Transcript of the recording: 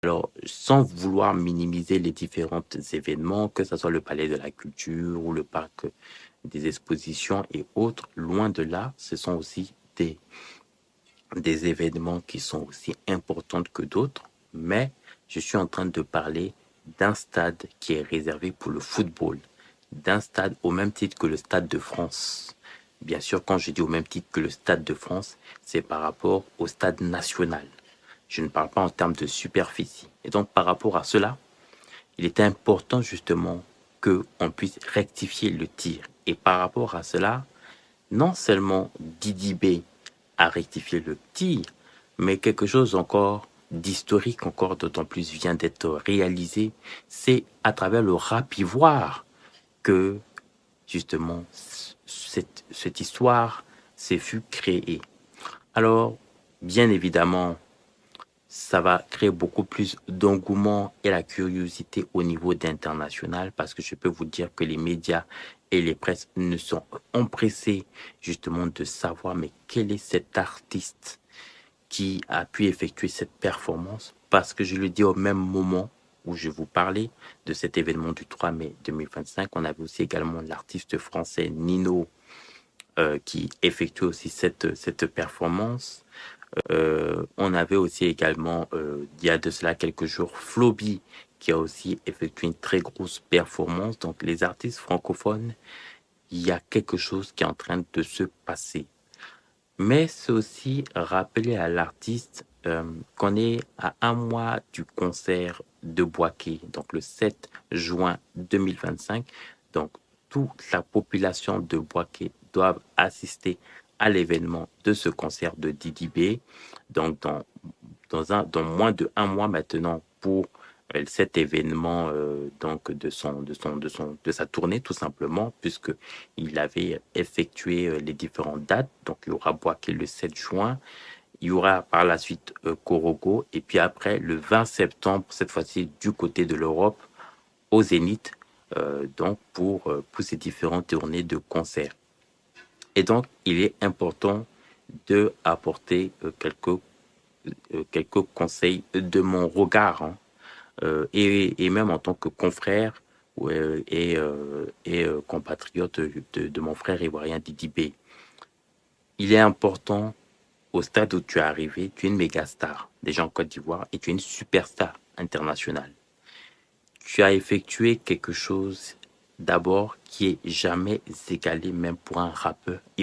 Alors, sans vouloir minimiser les différents événements, que ce soit le Palais de la Culture ou le Parc des Expositions et autres, loin de là, ce sont aussi des événements qui sont aussi importants que d'autres, mais je suis en train de parler d'un stade qui est réservé pour le football, d'un stade au même titre que le Stade de France. Bien sûr, quand je dis au même titre que le Stade de France, c'est par rapport au Stade national. Je ne parle pas en termes de superficie. Et donc, par rapport à cela, il était important justement qu'on puisse rectifier le tir. Et par rapport à cela, non seulement Didi B a rectifié le tir, mais quelque chose encore d'historique, encore d'autant plus vient d'être réalisé, c'est à travers le rap ivoire que justement cette histoire s'est fut créée. Alors, bien évidemment, ça va créer beaucoup plus d'engouement et la curiosité au niveau d'international parce que je peux vous dire que les médias et les presses ne sont empressés justement de savoir mais quel est cet artiste qui a pu effectuer cette performance parce que je le dis au même moment où je vous parlais de cet événement du 3 mai 2025, on avait aussi également l'artiste français Nino qui effectue aussi cette performance. On avait aussi également, il y a de cela quelques jours, Floby qui a aussi effectué une très grosse performance. Donc les artistes francophones, il y a quelque chose qui est en train de se passer. Mais c'est aussi rappeler à l'artiste qu'on est à un mois du concert de Boaké, donc le 7 juin 2025. Donc toute la population de Boaké doit assister à l'événement de ce concert de Didi B. Donc dans moins de un mois maintenant pour cet événement donc de sa tournée tout simplement puisque il avait effectué les différentes dates. Donc il y aura Boaké le 7 juin, il y aura par la suite Korogo et puis après le 20 septembre cette fois-ci du côté de l'Europe au Zénith donc pour ces différentes tournées de concerts. Et donc il est important de apporter quelques conseils de mon regard hein, et même en tant que confrère et compatriote de mon frère ivoirien Didi B. Il est important au stade où tu es arrivé, tu es une méga star déjà en Côte d'Ivoire et tu es une superstar internationale. Tu as effectué quelque chose d'abord qui est jamais égalé même pour un rappeur